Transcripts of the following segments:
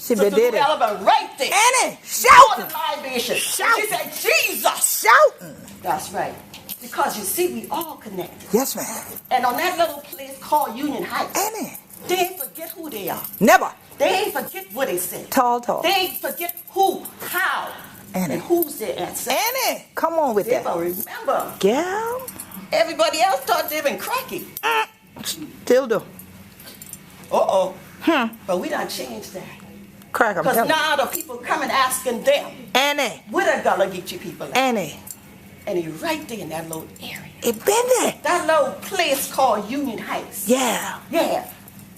She did it. Right there. Annie, shouting. Shouting. She said, Jesus. Shouting. That's right. Because you see, we all connected. Yes, ma'am. And on that little place called Union Heights, Annie. They ain't forget who they are. Never. They ain't forget what they said. Tall. They ain't forget who, how, Annie. and who's their ancestor. Annie, come on with that. They remember. Girl. Everybody else thought they been cracky. Still do. Uh-oh. But we done changed that. Crack 'em. Because now the people coming asking them. Annie. Where the Gullah Geechee people at? Annie. And he right there in that little area. It been there. That little place called Union Heights. Yeah. Yeah.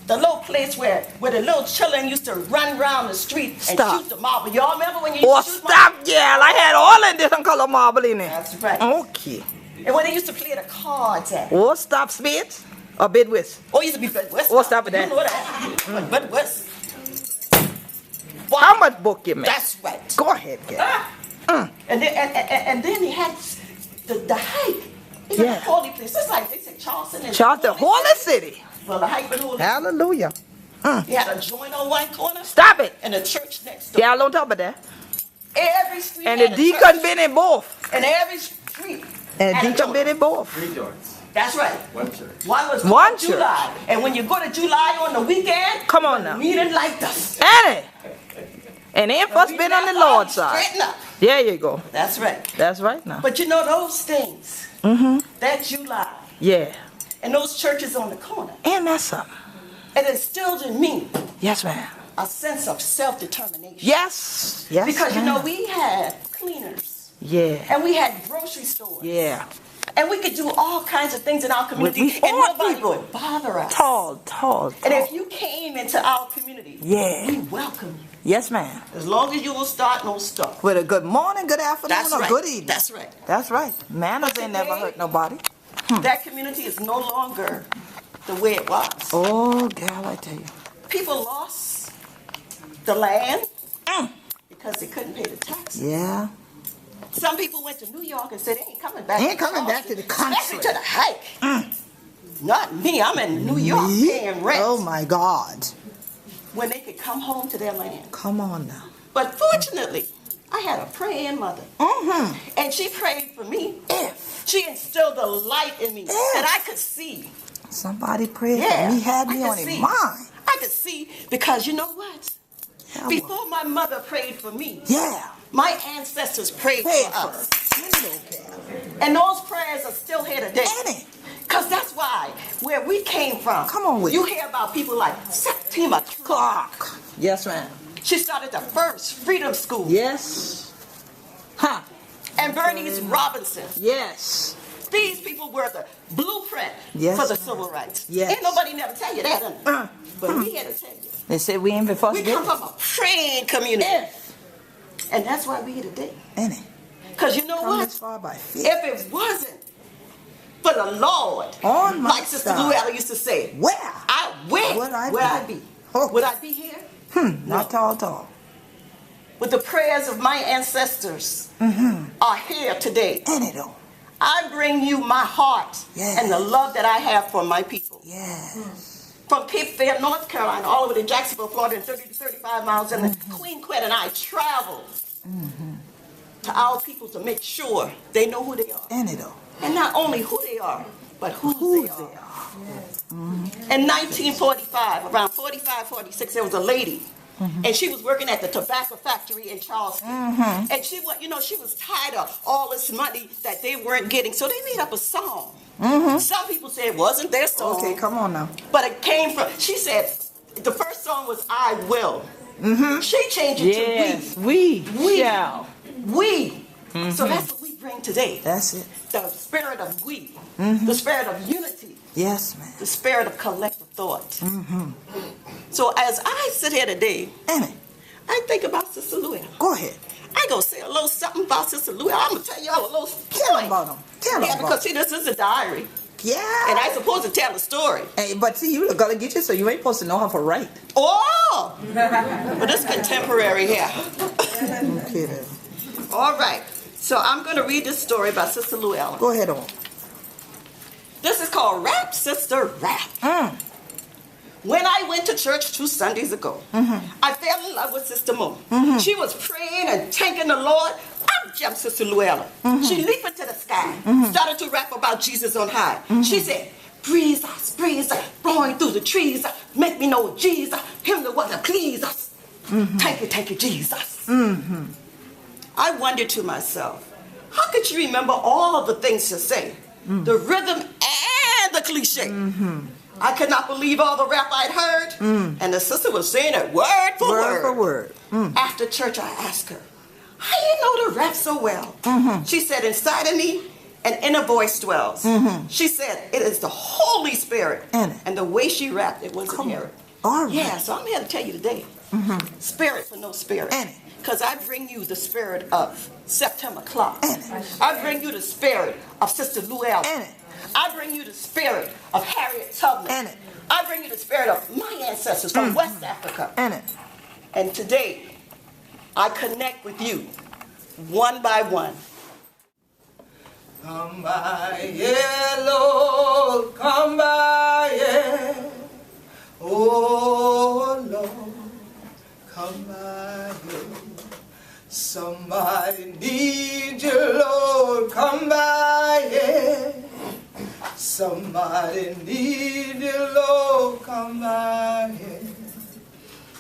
The little place where the little children used to run around the street and shoot the marble. Y'all remember when you used to shoot stop, yeah. I had all of different color marble in there. That's right. Okay. And when they used to play the cards at. Oh, stop, Spitz. Or Bidwist. Oh, it used to be Bidwist. Oh, stop with that. You know that. Bidwist. How much book you make? That's right. Go ahead, girl. And then he had the hike. He had a holy place. It's like they say Charleston. Charleston, holy city. Well, the hike was holy. Hallelujah. He had a joint on one corner. Stop it. And a church next door. Yeah, on top of that. Every street. And the deacon been in both. And every street. And the deacon been in both. 3 joints. That's right. One church. One was One church. July. And when you go to July on the weekend, come on now. Meeting like this. Annie. And then first been on the Lord's side. There you go. That's right. That's right now. But you know those things. That July. Yeah. And those churches on the corner. And that's something. It instilled in me. Yes, ma'am. A sense of self-determination. Yes. Yes. Because you know we had cleaners. Yeah. And we had grocery stores. Yeah. And we could do all kinds of things in our community, and nobody would bother us. Tall. And if you came into our community, we welcome you. Yes, ma'am. As long as you will start, no stop. With a good morning, good afternoon, or good evening. That's right. That's right. Manners ain't never hurt nobody. That community is no longer the way it was. Oh, girl, I tell you. People lost the land because they couldn't pay the taxes. Yeah. Some people went to New York and said they ain't coming back. They ain't coming back to the country. Especially to the hike. Not me. I'm in New York paying rent. Oh, my God. When they could come home to their land. Come on now. But fortunately, I had a praying mother. And she prayed for me. She instilled a light in me that I could see. Somebody prayed for me, had me on his mind. I could see because you know what? Before my mother prayed for me, my ancestors prayed for us. And those prayers are still here today. Because that's why, where we came from, you hear about people like Septima Clark. Yes, ma'am. She started the first freedom school. Yes. And Bernice Robinson. Yes. These people were the blueprint for the civil rights. Yes. Ain't nobody never tell you that, but we here to tell you. They said we ain't before. We come from a praying community. And that's why we here today. Because you know what? Far by faith. If it wasn't for the Lord, like Sister Luella used to say, where would I be? Would I be here? Not tall. But the prayers of my ancestors are here today. I bring you my heart and the love that I have for my people. From Cape Fear, North Carolina, all over to Jacksonville, Florida, and 30 to 35 miles, and the Queen Quet and I traveled to our people to make sure they know who they are. And not only who they are, but who they are. In 1945, around 45, 46, there was a lady. And she was working at the tobacco factory in Charleston. And she was tired of all this money that they weren't getting. So they made up a song. Some people say it wasn't their song. Okay, come on now. But it came from, she said, the first song was I Will. She changed it to We. We shall. We. So that's what we bring today. That's it. The spirit of we. The spirit of unity. Yes, ma'am. The spirit of collective thought. So as I sit here today, I think about Sister Luella. Go ahead. I go say a little something about Sister Luella. I'm going to tell y'all a little story. Tell about them. Tell them about because see, this is a diary. Yeah. And I supposed to tell a story. Hey, but see, you gonna get you, so you ain't supposed to know how to write. Oh! But it's contemporary here. I'm kidding. All right. So I'm going to read this story about Sister Luella. Go ahead on. This is called Rap, Sister, Rap. When I went to church 2 Sundays ago, I fell in love with Sister Mo. She was praying and thanking the Lord. Up jumped Sister Luella. She leaped into the sky, started to rap about Jesus on high. She said, breeze us, blowing through the trees, make me know Jesus, him the one that please us. Thank you, Jesus. I wondered to myself, how could you remember all of the things to say? The rhythm and the cliche. I could not believe all the rap I'd heard. And the sister was saying it word for word. After church, I asked her, how do you know the rap so well? She said, inside of me, an inner voice dwells. She said, it is the Holy Spirit. And the way she rapped, it was inherent. All right. Yeah, so I'm here to tell you today, spirit for no spirit. Because I bring you the spirit of September Clock. I bring you the spirit of Sister Luella. I bring you the spirit of Harriet Tubman. I bring you the spirit of my ancestors from West Africa. And today, I connect with you one by one. Come by, yeah, Lord, come by, yeah. Oh, Lord, come by, yeah. Somebody need you, Lord, come by, yeah. Somebody need you, Lord, come by, yeah.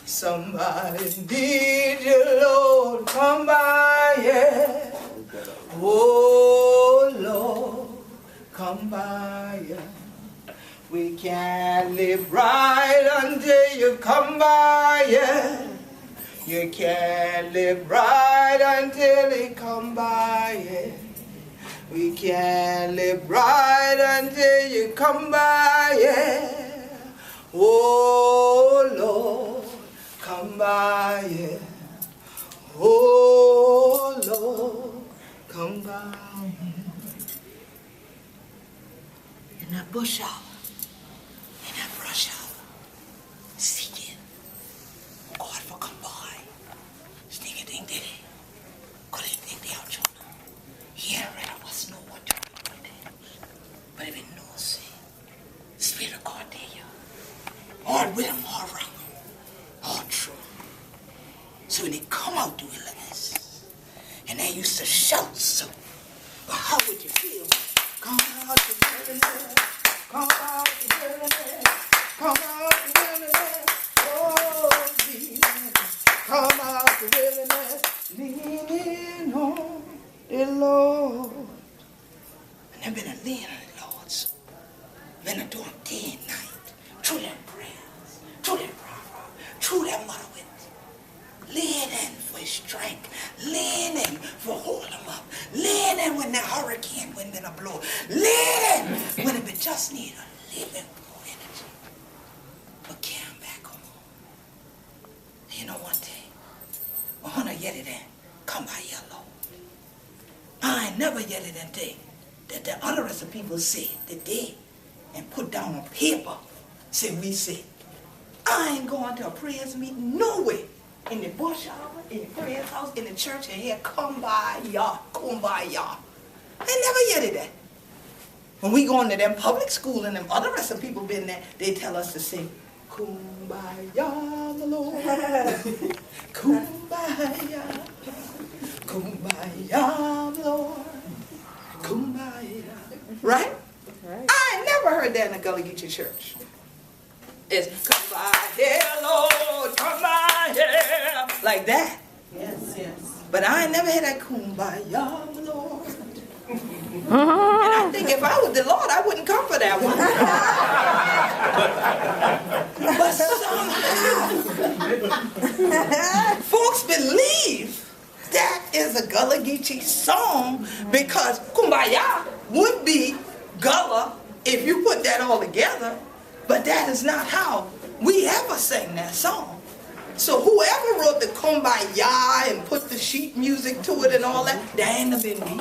Somebody need you, Lord, come by, yeah. Oh, Lord, come by, yeah. We can't live right until you come by, yeah. You can't live right until you come by, yeah. We can't live right until you come by, yeah. Oh, Lord, come by, yeah. Oh, Lord, come by. In that bush hour, in that brush hour, seeking God for come by. Stingy ding diddy, couldn't think the out Jonah. Here I was no one to do, but even no say, Spirit of God there, all with him, all wrong, all true. So when they come out to wilderness, and they used to shout so, but how would you feel? Come out to wilderness, come out to wilderness, come out to wilderness, oh Jesus, come out to wilderness, leaning on the Lord. And they've been a leaning on the Lord, so been a doing day and night, through their prayers, through their prayer, through their mother with leaning for his strength, leaning for hold him up, leaning when the hurricane wind gonna blow, leaning when it just need a little bit more energy. But came back home. You know one thing, I wanna yell it in, come by yellow. I ain't never yell it in thing that the other rest of people say that they and put down on paper, say we say. I ain't going to a prayers meeting no way. In the bush hour, in the prayers house, in the church, and here, come by y'all, come by y'all. I never yet that. When we go into them public school and them other rest of people been there, they tell us to sing, Kumbaya, the Lord. Kumbaya, Kumbaya, Lord. Kumbaya. Right? I ain't never heard that in a Gullah Geechee church. It's come by here, Lord, come by here. Like that. Yes, yes. But I ain't never had that kumbaya, Lord. And I think if I was the Lord, I wouldn't come for that one. But somehow, folks believe that is a Gullah Geechee song because kumbaya would be Gullah if you put that all together. But that is not how we ever sang that song. So whoever wrote the kumbaya and put the sheet music to it and all that ain't have been me.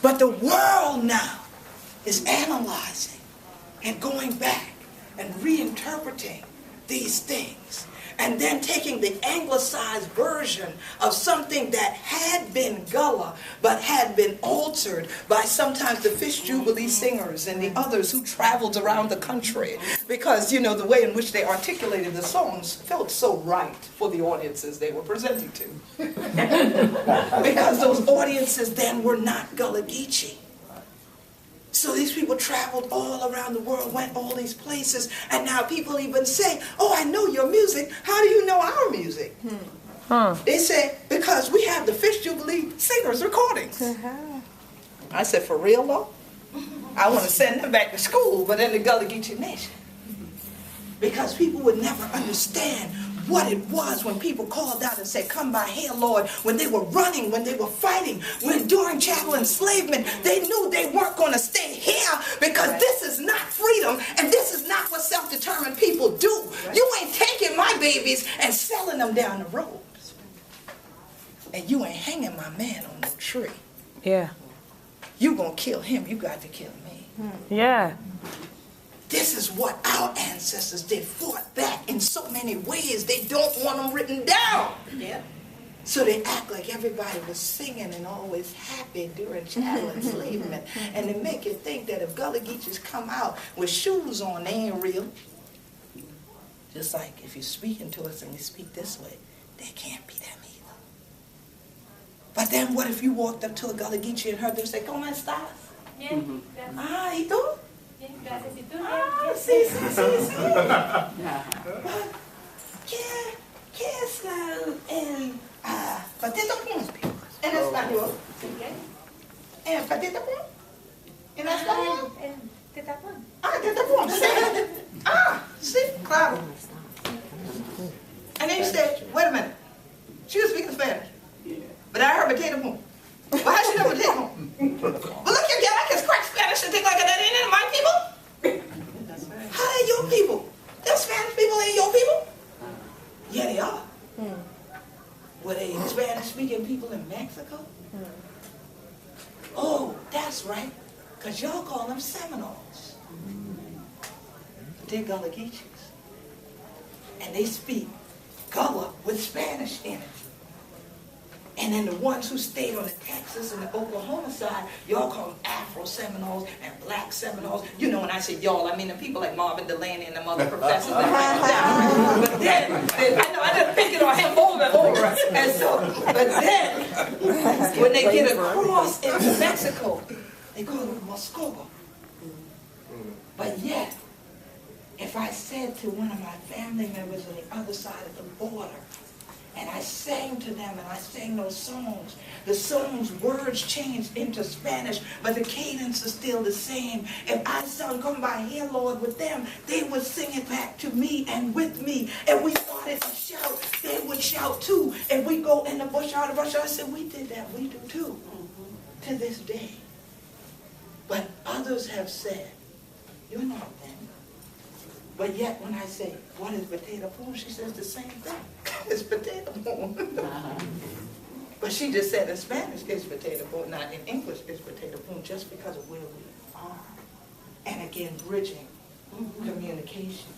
But the world now is analyzing and going back and reinterpreting these things. and then taking the anglicized version of something that had been Gullah, but had been altered by sometimes the Fish Jubilee singers and the others who traveled around the country. Because, you know, the way in which they articulated the songs felt so right for the audiences they were presenting to. Because those audiences then were not Gullah Geechee. So these people traveled all around the world, went all these places, and now people even say, oh, I know your music. How do you know our music? They say, because we have the Fish Jubilee singers recordings. I said, for real though? I want to send them back to school, but in the Gullah Geechee Nation. Because people would never understand what it was when people called out and said, come by here, Lord, when they were running, when they were fighting, when during chattel enslavement, they knew they weren't going to stay here because this is not freedom and this is not what self-determined people do. You ain't taking my babies and selling them down the road. And you ain't hanging my man on no tree. Yeah. You gonna kill him, you got to kill me. Yeah. This is what our ancestors did, fought back in so many ways. They don't want them written down. Yeah. So they act like everybody was singing and always happy during chattel enslavement. And they make you think that if Gullah Geechees come out with shoes on, they ain't real. Just like if you're speaking to us and you speak this way, they can't be them either. But then what if you walked up to a Gullah Geechee and heard them say, ¿Cómo estás? Ah, ¿y tú? Ah, sí, sí, sí, sí. ¿Qué es el patito pum en español? ¿El patito pum? ¿En español? El tetapón. Ah, tetapón, sí. Ah, sí, claro. And then you said, wait a minute. She was speaking Spanish. But I heard potato pum. Well, how she know potato pum? Well, look, you I can crack Spanish and think like that ain't my people. How they your people? Them Spanish people ain't your people? Yeah, they are. Were they Spanish-speaking people in Mexico? Oh, that's right. Because y'all call them Seminoles. They're Gullah Geechees. And they speak Gullah with Spanish in it. And then the ones who stayed on the Texas and the Oklahoma side, y'all call them Afro-Seminoles and Black Seminoles. You know, when I say y'all, I mean the people like Marvin Delaney and the other professors that went down. But then, I know, I just pick it on him over and over. And so, but then, when they get across into Mexico, they call them Moscogo. But yet, if I said to one of my family members on the other side of the border, and I sang to them, and I sang those songs. The songs' words changed into Spanish, but the cadence is still the same. If I sung "Come by here, Lord" with them, they would sing it back to me and with me. And we started to shout. They would shout too. And we go in the bush out of brush. I said, we did that. We do too. To this day. But others have said, you're not them. But yet when I say, what is potato pum? She says the same thing. It's potato pum. But she just said in Spanish it's potato pum, not in English it's potato pum, just because of where we are. And again, bridging communication.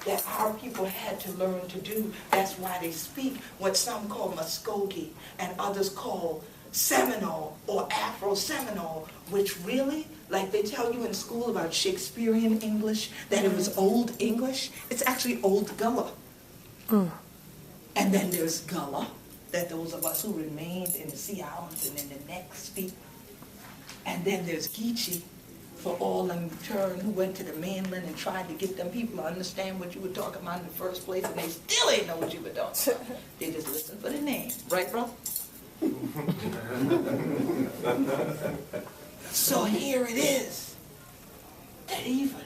That our people had to learn to do. That's why they speak what some call Muskogee and others call Seminole or Afro-Seminole, which really, like they tell you in school about Shakespearean English, that it was Old English, it's actually Old Gullah. And then there's Gullah, that those of us who remained in the Sea Islands and in the next speak. And then there's Geechee, for all them turn who went to the mainland and tried to get them people to understand what you were talking about in the first place, and they still ain't know what you were talking about. They just listened for the name. Right, brother? So here it is, that even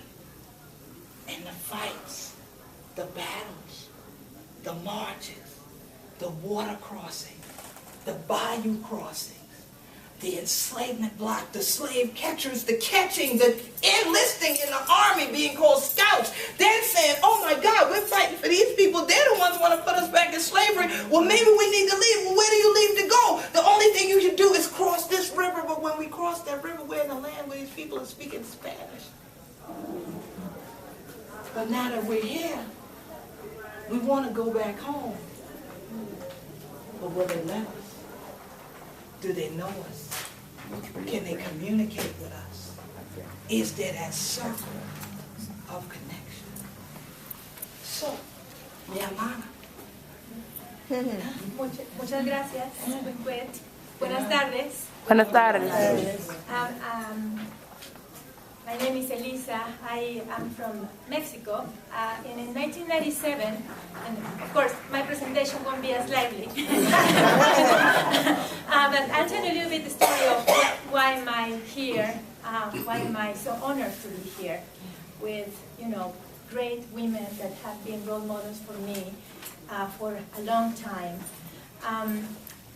in the fights, the battles, the marches, the water crossing, the bayou crossings, the enslavement block, the slave catchers, the catching, the enlisting in the army, being called scouts, then saying, oh my God, we're fighting for these people. They're the ones who want to put us back in slavery. Well, maybe we need to leave. Well, where do you leave to go? The only thing you should do is cross this river. But when we cross that river, we're in a land where these people are speaking Spanish. But now that we're here, We want to go back home. But will they let us? Do they know us? Can they communicate with us? Is there that circle of connection? So, mi hermana. Muchas gracias, Quet. Buenas tardes. Buenas tardes. My name is Elisa. I am from Mexico. And in 1997, and of course, my presentation won't be as lively. But I'll tell you a little bit the story of why am I here, why am I so honored to be here with, great women that have been role models for me for a long time.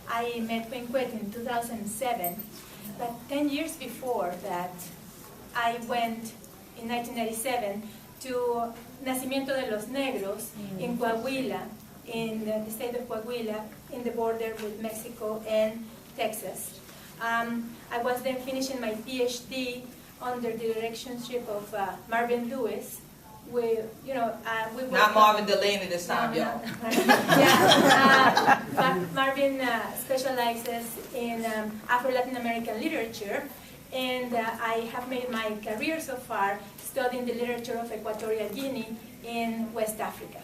I met Queen Quet in 2007, but 10 years before that, I went in 1997 to Nacimiento de los Negros in Coahuila, in the state of Coahuila, in the border with Mexico and Texas. I was then finishing my PhD under the directorship of Marvin Lewis. We Not Marvin Delaney this time, y'all. Marvin specializes in Afro-Latin American literature, and I have made my career so far studying the literature of Equatorial Guinea in West Africa.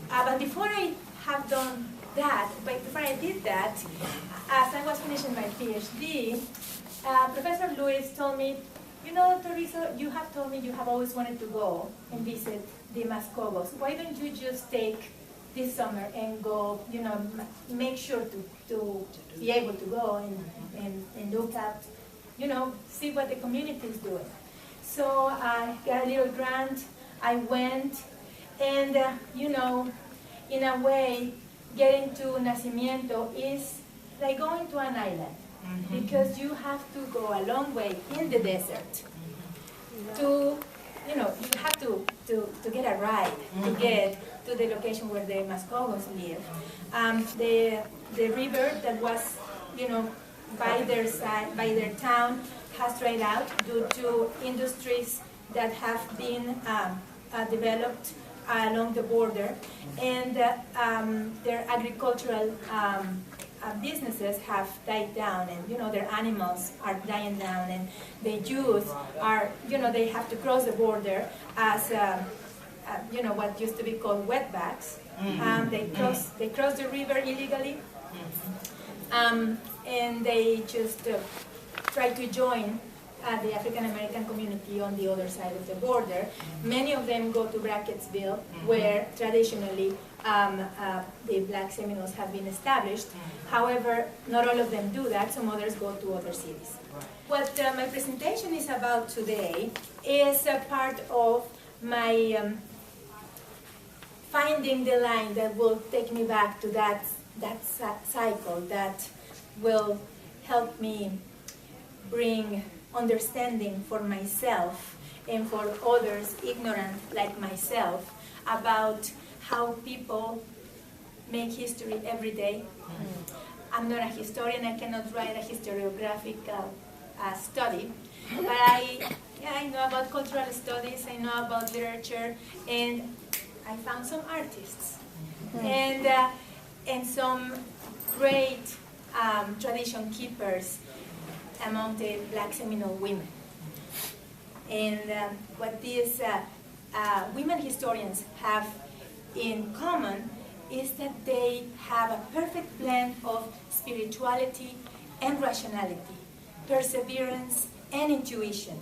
But before I have done that, before I did that, as I was finishing my PhD, Professor Lewis told me, Teresa, you have told me you have always wanted to go and visit the Mascogos. Why don't you just take this summer and go, make sure to be able to go and look at, see what the community is doing. So I got a little grant, I went, and, in a way, getting to Nacimiento is like going to an island. Because you have to go a long way in the desert to, you have to get a ride to get to the location where the Mascogos live. The river that was, by their side, by their town, has dried out due to industries that have been developed along the border, and their agricultural businesses have died down, and their animals are dying down, and the youth are, they have to cross the border as what used to be called wetbacks. They cross the river illegally, and they just try to join the African American community on the other side of the border. Many of them go to Brackettsville, where traditionally the Black Seminoles have been established. However, not all of them do that. Some others go to other cities. What my presentation is about today is a part of my finding the line that will take me back to that cycle that will help me bring understanding for myself and for others ignorant like myself about how people make history every day. I'm not a historian, I cannot write a historiographic study, but I know about cultural studies, I know about literature, and I found some artists and some great tradition keepers among the Black Seminole women. And what these women historians have in common is that they have a perfect blend of spirituality and rationality, perseverance and intuition,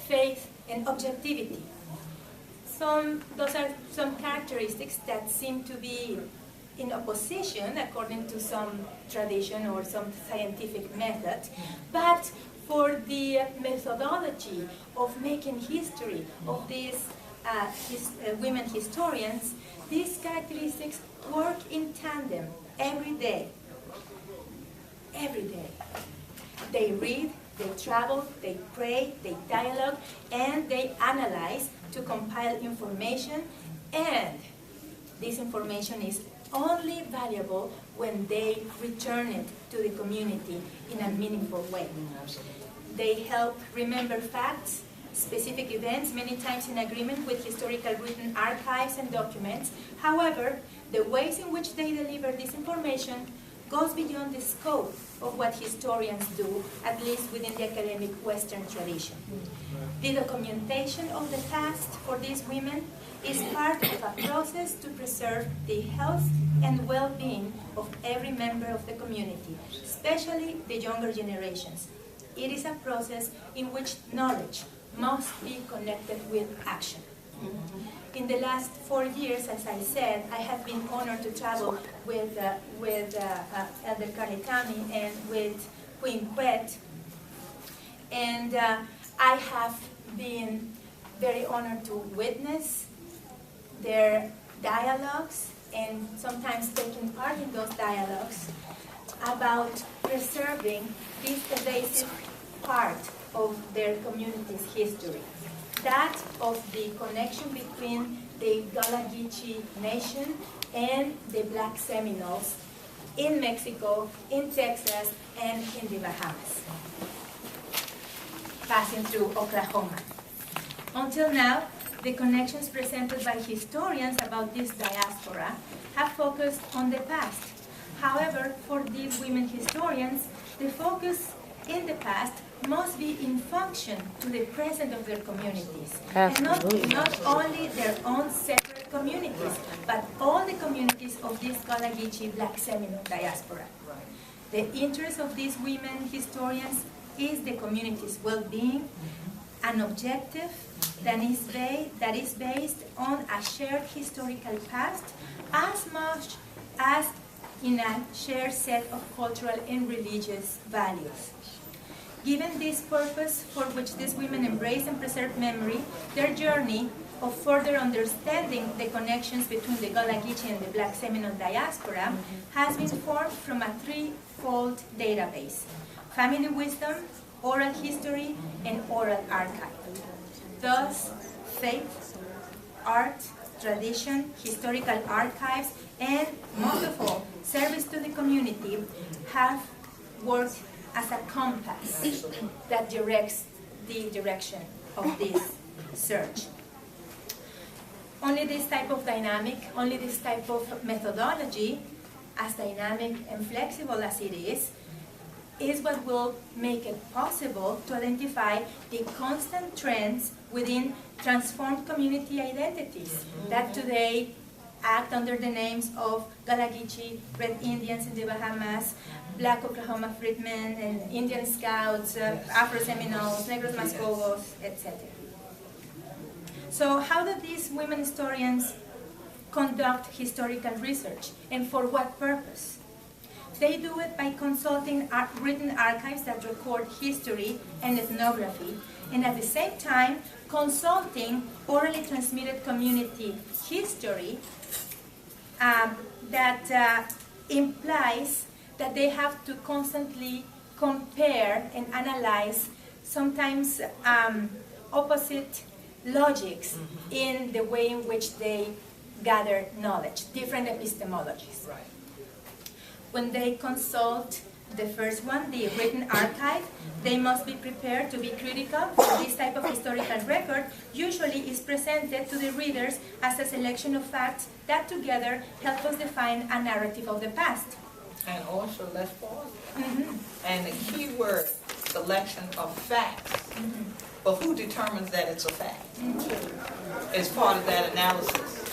faith and objectivity. Those are some characteristics that seem to be in opposition according to some tradition or some scientific method, but for the methodology of making history of these women historians, these characteristics work in tandem every day. Every day. They read, they travel, they pray, they dialogue, and they analyze to compile information, and this information is only valuable when they return it to the community in a meaningful way. They help remember facts specific events, many times in agreement with historical written archives and documents. However, the ways in which they deliver this information goes beyond the scope of what historians do, at least within the academic Western tradition. The documentation of the past for these women is part of a process to preserve the health and well-being of every member of the community, especially the younger generations. It is a process in which knowledge must be connected with action. In the last 4 years, as I said, I have been honored to travel with Elder Carletami and with Queen Quet, and I have been very honored to witness their dialogues and sometimes taking part in those dialogues about preserving this pervasive part of their community's history. That of the connection between the Gullah Geechee nation and the Black Seminoles in Mexico, in Texas, and in the Bahamas, passing through Oklahoma. Until now, the connections presented by historians about this diaspora have focused on the past. However, for these women historians, the focus in the past must be in function to the present of their communities. Absolutely. And not only their own separate communities, but all the communities of this Gullah Geechee Black Seminole diaspora. The interest of these women historians is the community's well-being, an objective that is based on a shared historical past as much as in a shared set of cultural and religious values. Given this purpose for which these women embrace and preserve memory, their journey of further understanding the connections between the Gullah Geechee and the Black Seminole diaspora has been formed from a threefold database: family wisdom, oral history, and oral archive. Thus, faith, art, tradition, historical archives, and most of all, service to the community have worked as a compass that directs the direction of this search. Only this type of dynamic, only this type of methodology, as dynamic and flexible as it is what will make it possible to identify the constant trends within transformed community identities that today act under the names of Gullah Geechee, Red Indians in the Bahamas, Black Oklahoma Freedmen, and Indian Scouts, Afro-Seminoles, Negros Mascogos, etc. So how do these women historians conduct historical research, and for what purpose? They do it by consulting written archives that record history and ethnography, and at the same time consulting orally transmitted community history that implies that they have to constantly compare and analyze sometimes opposite logics in the way in which they gather knowledge, different epistemologies. Right. When they consult the first one, the written archive, they must be prepared to be critical. This type of historical record usually is presented to the readers as a selection of facts that together help us define a narrative of the past. And also, let's pause. And the key word, selection of facts. But who determines that it's a fact? It's part of that analysis.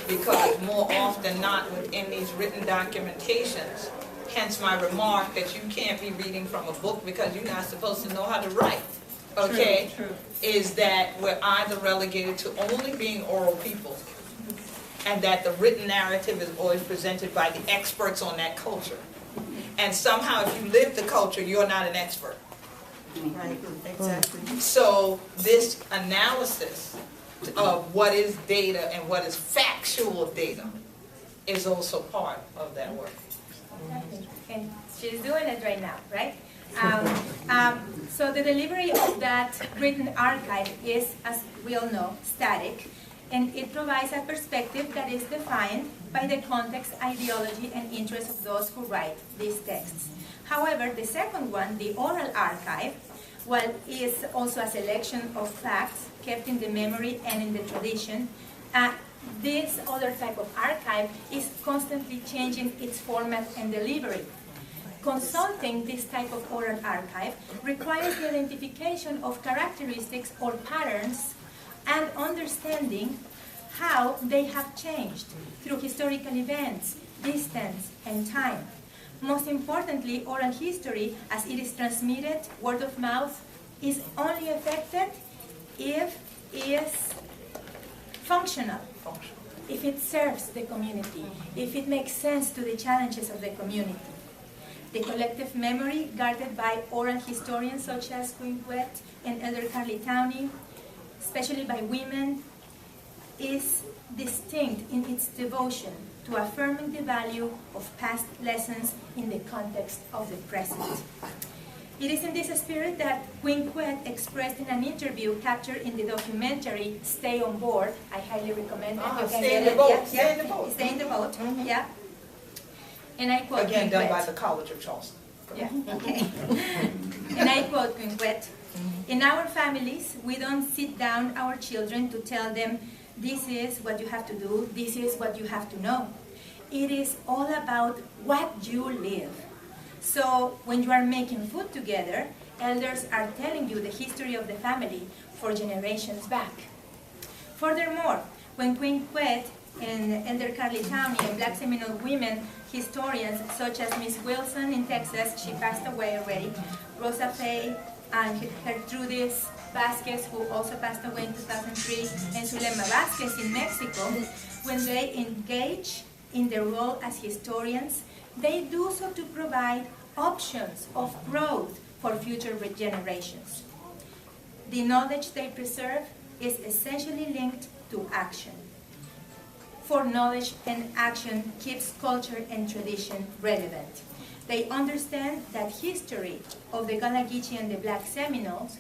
Because more often not within these written documentations, hence my remark that you can't be reading from a book because you're not supposed to know how to write, okay? True. Is that we're either relegated to only being oral people, and that the written narrative is always presented by the experts on that culture. And somehow if you live the culture, you're not an expert. Right, exactly. So this analysis of what is data and what is factual data is also part of that work. And she's doing it right now, right? So the delivery of that written archive is, as we all know, static, and it provides a perspective that is defined by the context, ideology, and interests of those who write these texts. However, the second one, the oral archive, while it is also a selection of facts kept in the memory and in the tradition, this other type of archive is constantly changing its format and delivery. Consulting this type of oral archive requires the identification of characteristics or patterns and understanding how they have changed through historical events, distance, and time. Most importantly, oral history, as it is transmitted word of mouth, is only effective if it is functional, if it serves the community, if it makes sense to the challenges of the community. The collective memory guarded by oral historians such as Quet and Elder Carly Towney, especially by women, is distinct in its devotion to affirming the value of past lessons in the context of the present. It is in this spirit that Queen Quet expressed in an interview captured in the documentary Stay on Board. I highly recommend it. Stay in the boat. Stay in the boat. Stay in the boat, yeah. And I quote Again, Queen done Quet. by the College of Charleston. Yeah, okay. And I quote Queen Quet, "In our families, we don't sit down our children to tell them, this is what you have to do, this is what you have to know. It is all about what you live. So when you are making food together, elders are telling you the history of the family for generations back. Furthermore, when Queen Quet and Elder Carly Towney and Black Seminole women historians such as Miss Wilson in Texas, she passed away already, Rosa Faye and Gertrudis Vasquez, who also passed away in 2003, and Zulema Vasquez in Mexico, when they engage in their role as historians, they do so to provide options of growth for future generations. The knowledge they preserve is essentially linked to action. For knowledge and action keeps culture and tradition relevant. They understand that history of the Gullah, Geechee, and the Black Seminoles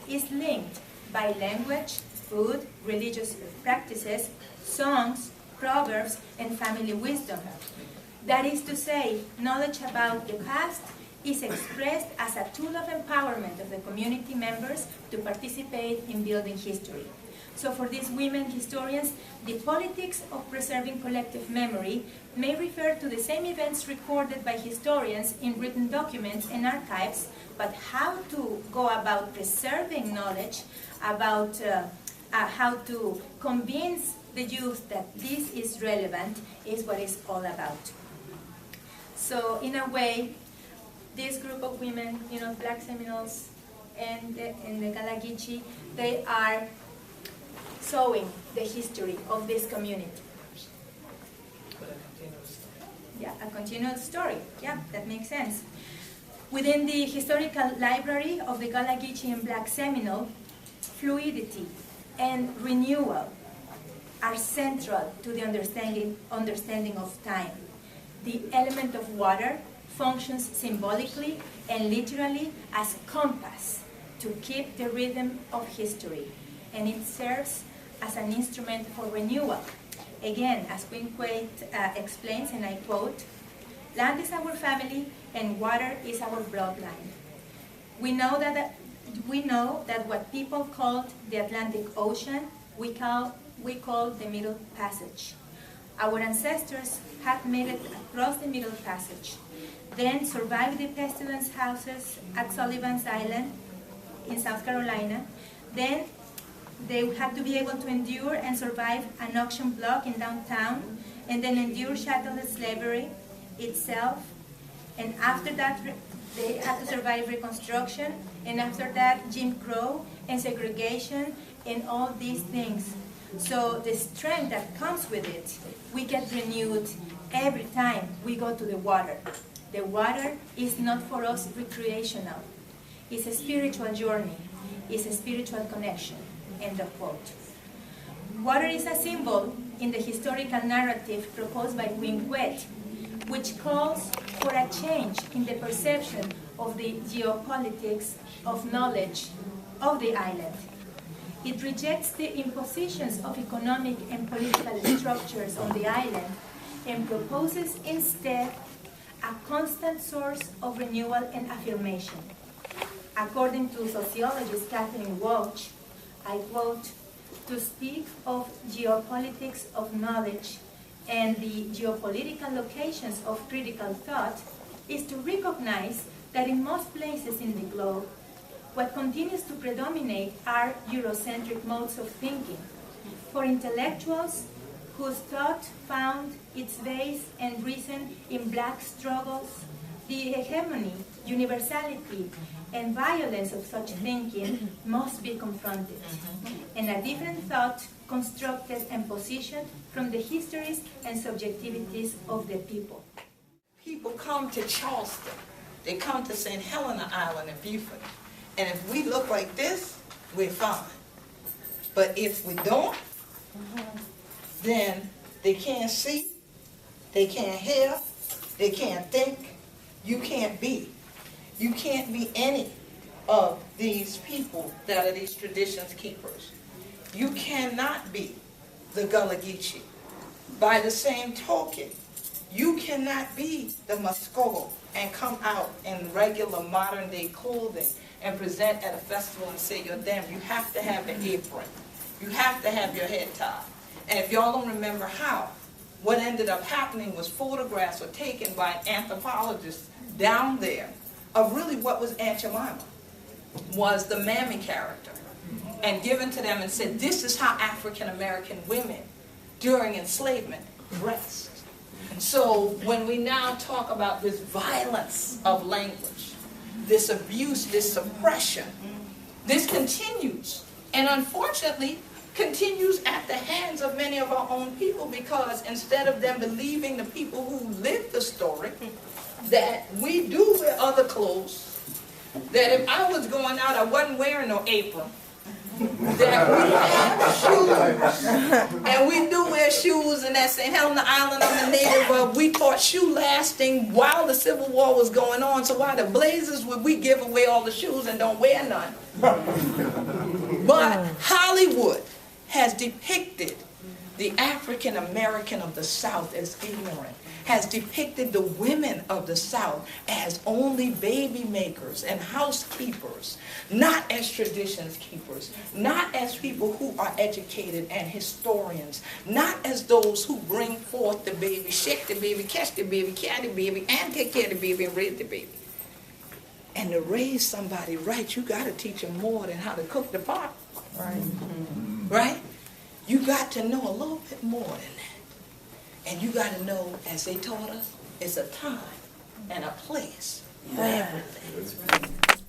is linked by language, food, religious practices, songs, proverbs, and family wisdom. That is to say, knowledge about the past is expressed as a tool of empowerment of the community members to participate in building history. So for these women historians, the politics of preserving collective memory may refer to the same events recorded by historians in written documents and archives, but how to go about preserving knowledge, about how to convince the youth that this is relevant is what it's all about. So in a way, this group of women, Black Seminoles and the Gullah Geechee, they are showing the history of this community. Yeah, a continuous story. Yeah, that makes sense. Within the historical library of the Gullah Geechee and Black Seminole, fluidity and renewal are central to the understanding of time. The element of water functions symbolically and literally as compass to keep the rhythm of history, and it serves as an instrument for renewal. Again, as Queen Quet explains, and I quote, "Land is our family and water is our bloodline. We know that what people called the Atlantic Ocean, we call the Middle Passage. Our ancestors had made it across the Middle Passage, then survived the pestilence houses at Sullivan's Island in South Carolina, then they had to be able to endure and survive an auction block in downtown, and then endure chattel slavery itself, and after that they had to survive Reconstruction, and after that Jim Crow and segregation and all these things. So the strength that comes with it, we get renewed every time we go to the water. The water is not for us recreational. It's a spiritual journey. It's a spiritual connection." End of quote. Water is a symbol in the historical narrative proposed by Queen Quet, which calls for a change in the perception of the geopolitics of knowledge of the island. It rejects the impositions of economic and political structures on the island and proposes instead a constant source of renewal and affirmation. According to sociologist Catherine Walsh, I quote, "To speak of geopolitics of knowledge and the geopolitical locations of critical thought is to recognize that in most places in the globe, what continues to predominate are Eurocentric modes of thinking. For intellectuals whose thought found its base and reason in black struggles, the hegemony, universality, and violence of such thinking must be confronted, and a different thought constructed and positioned from the histories and subjectivities of the people." People come to Charleston, they come to St. Helena Island and Beaufort, and if we look like this, we're fine. But if we don't, then they can't see, they can't hear, they can't think, you can't be. You can't be any of these people that are these traditions keepers. You cannot be the Gullah Geechee. By the same token, you cannot be the Muskogee and come out in regular modern day clothing and present at a festival and say you're them. You have to have an apron. You have to have your head tied. And if y'all don't remember how, what ended up happening was photographs were taken by anthropologists down there of really what was Aunt Jemima, was the mammy character, and given to them and said, this is how African American women during enslavement dressed. So when we now talk about this violence of language, this abuse, this suppression, this continues, and unfortunately continues at the hands of many of our own people, because instead of them believing the people who lived the story, that we do wear other clothes, that if I was going out, I wasn't wearing no apron, that we have shoes, and we do wear shoes, and at St. Helena Island, I'm a native of, we taught shoe lasting while the Civil War was going on, so why the blazes would we give away all the shoes and don't wear none? But Hollywood has depicted the African American of the South as ignorant, has depicted the women of the South as only baby makers and housekeepers, not as traditions keepers, not as people who are educated and historians, not as those who bring forth the baby, shake the baby, catch the baby, carry the baby, and take care of the baby and raise the baby. And to raise somebody right, you got to teach them more than how to cook the pot. Right? Right? You got to know a little bit more than that. And you got to know, as they taught us, it's a time and a place for everything.